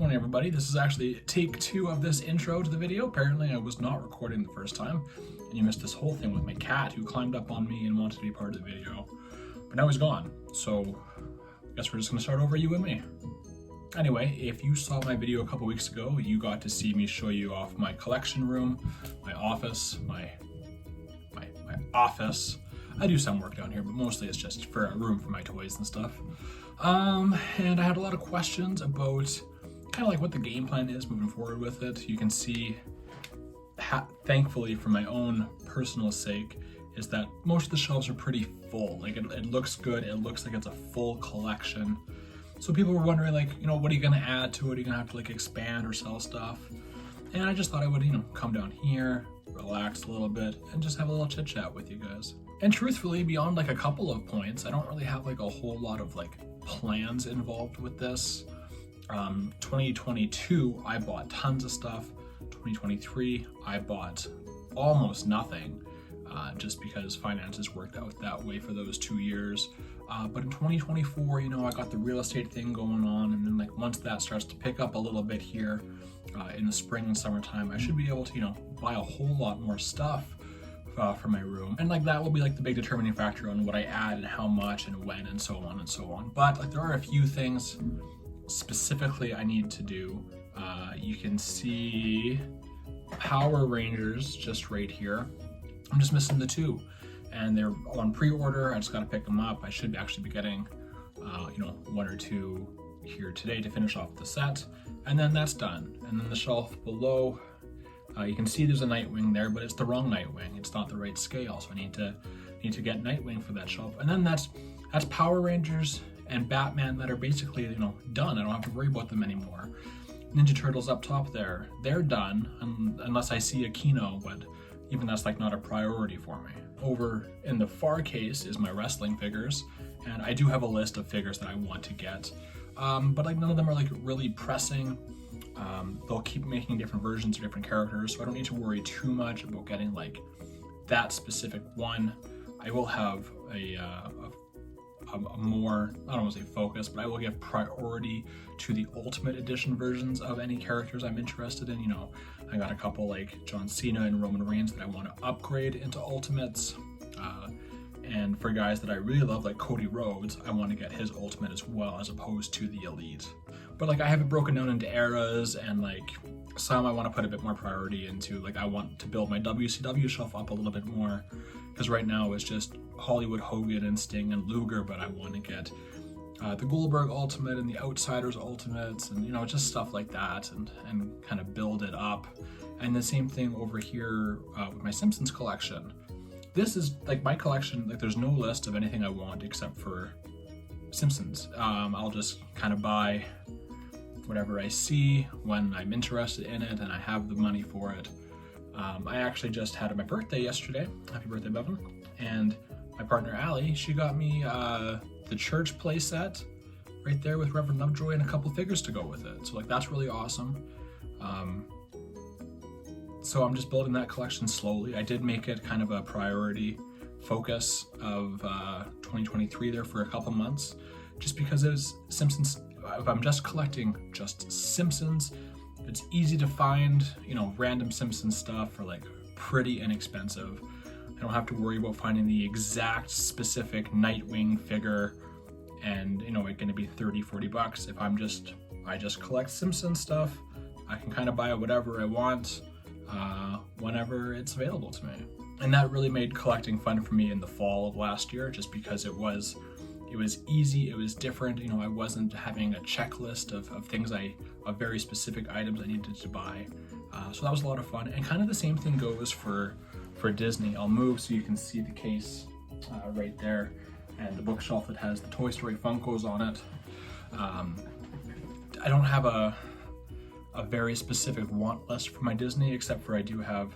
morning, everybody. This is actually take 2 of this intro to the video. Apparently I was not recording the first time, and you missed this whole thing with my cat who climbed up on me and wanted to be part of the video. But now he's gone, so I guess we're just gonna start over, you and me. Anyway, if you saw my video a couple weeks ago, you got to see me show you off my collection room, my office, my office. I do some work down here, but mostly it's just for a room for my toys and stuff. And I had a lot of questions about kind of like what the game plan is moving forward with it. You can see, thankfully for my own personal sake, is that most of the shelves are pretty full. Like it looks good, it looks like it's a full collection. So people were wondering, like, you know, what are you gonna add to it? Are you gonna have to like expand or sell stuff? And I just thought I would, you know, come down here, relax a little bit, and just have a little chit chat with you guys. And truthfully, beyond like a couple of points, I don't really have like a whole lot of like plans involved with this. 2022, I bought tons of stuff. 2023, I bought almost nothing, just because finances worked out that way for those 2 years. But in 2024, you know, I got the real estate thing going on, and then like once that starts to pick up a little bit here in the spring and summertime, I should be able to, you know, buy a whole lot more stuff for my room. And like that will be like the big determining factor on what I add and how much and when and so on and so on. But like there are a few things specifically I need to do. You can see Power Rangers just right here. I'm just missing the 2. And they're on pre-order. I just got to pick them up. I should actually be getting, you know, 1 or 2 here today to finish off the set, and then that's done. And then the shelf below, you can see there's a Nightwing there, but it's the wrong Nightwing. It's not the right scale, so I need to get Nightwing for that shelf. And then that's Power Rangers and Batman that are basically, you know, done. I don't have to worry about them anymore. Ninja Turtles up top there, they're done, unless I see a Kino, but even that's like not a priority for me. Over in the far case is my wrestling figures, and I do have a list of figures that I want to get, but like none of them are like really pressing. They'll keep making different versions of different characters, so I don't need to worry too much about getting like that specific one. I will have a more, I don't want to say focus, but I will give priority to the Ultimate Edition versions of any characters I'm interested in. You know, I got a couple like John Cena and Roman Reigns that I want to upgrade into Ultimates. And for guys that I really love, like Cody Rhodes, I want to get his Ultimate as well, as opposed to the Elite. But like I have it broken down into eras, and like some I want to put a bit more priority into. Like I want to build my WCW shelf up a little bit more, because right now it's just Hollywood Hogan and Sting and Luger, but I want to get the Goldberg Ultimate and the Outsiders Ultimates, and you know, just stuff like that, and kind of build it up. And the same thing over here with my Simpsons collection. This is like my collection, like there's no list of anything I want except for Simpsons. I'll just kind of buy whatever I see when I'm interested in it and I have the money for it. I actually just had my birthday yesterday. Happy birthday, Bevan. And my partner Allie, she got me the church play set right there with Reverend Lovejoy and a couple figures to go with it. So like that's really awesome. So I'm just building that collection slowly. I did make it kind of a priority focus of 2023 there for a couple months, just because it was Simpsons. If I'm just collecting just Simpsons, it's easy to find, you know, random Simpsons stuff for like pretty inexpensive. I don't have to worry about finding the exact specific Nightwing figure and, you know, it's gonna be 30-40 bucks. If I just collect Simpsons stuff, I can kind of buy whatever I want whenever it's available to me. And that really made collecting fun for me in the fall of last year, just because it was easy, it was different. You know, I wasn't having a checklist of things of very specific items I needed to buy. So that was a lot of fun. And kind of the same thing goes for Disney. I'll move so you can see the case right there, and the bookshelf that has the Toy Story Funkos on it. I don't have a very specific want list for my Disney, except for I do have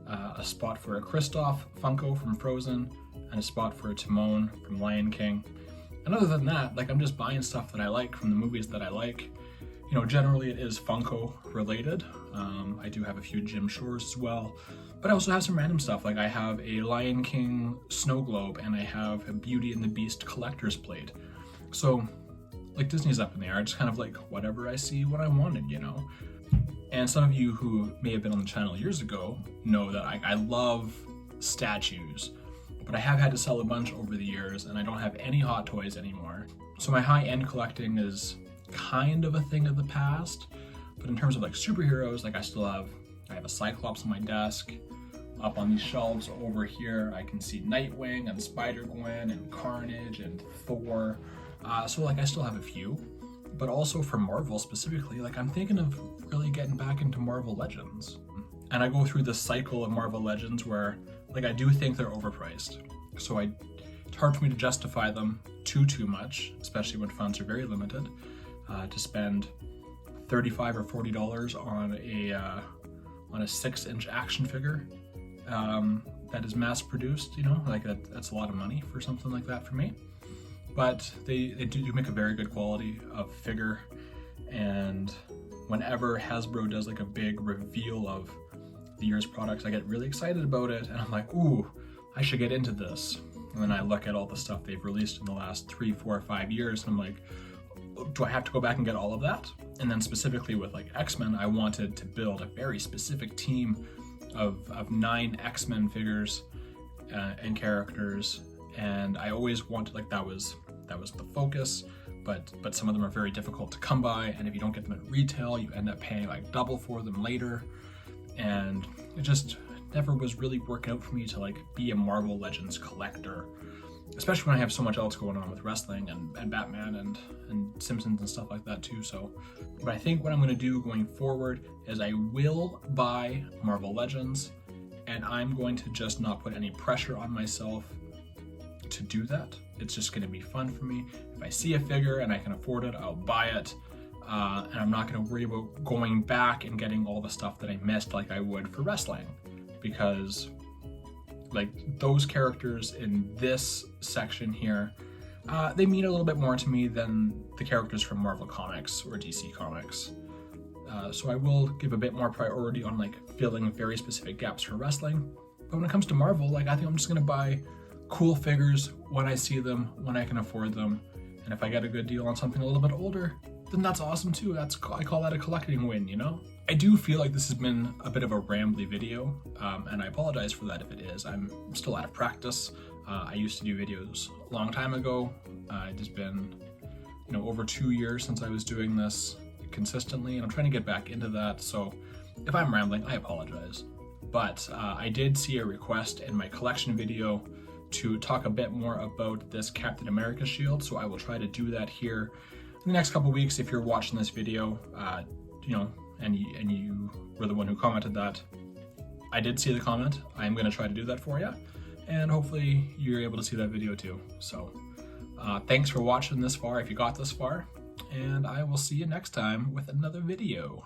a spot for a Kristoff Funko from Frozen and a spot for a Timon from Lion King. And other than that, like I'm just buying stuff that I like from the movies that I like. You know, generally it is Funko related. I do have a few Jim Shores as well, but I also have some random stuff. Like I have a Lion King snow globe and I have a Beauty and the Beast collector's plate. So like Disney's up in the air. I just kind of like whatever I see when I wanted, you know? And some of you who may have been on the channel years ago know that I love statues, but I have had to sell a bunch over the years and I don't have any Hot Toys anymore. So my high-end collecting is kind of a thing of the past, but in terms of like superheroes, like I have a Cyclops on my desk. Up on these shelves over here, I can see Nightwing and Spider-Gwen and Carnage and Thor. So like I still have a few, but also for Marvel specifically, like I'm thinking of really getting back into Marvel Legends. And I go through this cycle of Marvel Legends where like I do think they're overpriced. So it's hard for me to justify them too much, especially when funds are very limited, to spend $35 or $40 on a 6-inch action figure that is mass produced, you know, like that's a lot of money for something like that for me. But they do make a very good quality of figure, and whenever Hasbro does like a big reveal of the year's products, I get really excited about it, and I'm like, ooh, I should get into this. And then I look at all the stuff they've released in the last 3, 4, 5 years, and I'm like, do I have to go back and get all of that? And then specifically with like X-Men, I wanted to build a very specific team of 9 X-Men figures and characters, and I always wanted, like, that was the focus, but some of them are very difficult to come by, and if you don't get them at retail, you end up paying like double for them later, and it just never was really working out for me to like be a Marvel Legends collector, especially when I have so much else going on with wrestling and Batman and Simpsons and stuff like that too. So, but I think what I'm going to do going forward is I will buy Marvel Legends, and I'm going to just not put any pressure on myself to do that. It's just going to be fun for me. If I see a figure and I can afford it, I'll buy it. And I'm not going to worry about going back and getting all the stuff that I missed like I would for wrestling, because like those characters in this section here, they mean a little bit more to me than the characters from Marvel Comics or DC Comics. So I will give a bit more priority on like filling very specific gaps for wrestling. But when it comes to Marvel, like I think I'm just gonna buy cool figures when I see them, when I can afford them. And if I get a good deal on something a little bit older, then that's awesome too. I call that a collecting win, you know? I do feel like this has been a bit of a rambly video, and I apologize for that if it is. I'm still out of practice. I used to do videos a long time ago. It has been, you know, over 2 years since I was doing this consistently, and I'm trying to get back into that. So if I'm rambling, I apologize. But I did see a request in my collection video to talk a bit more about this Captain America shield, so I will try to do that here in the next couple weeks. If you're watching this video, you know, and you were the one who commented that, I did see the comment. I'm going to try to do that for you, and hopefully you're able to see that video too. So thanks for watching this far if you got this far, and I will see you next time with another video.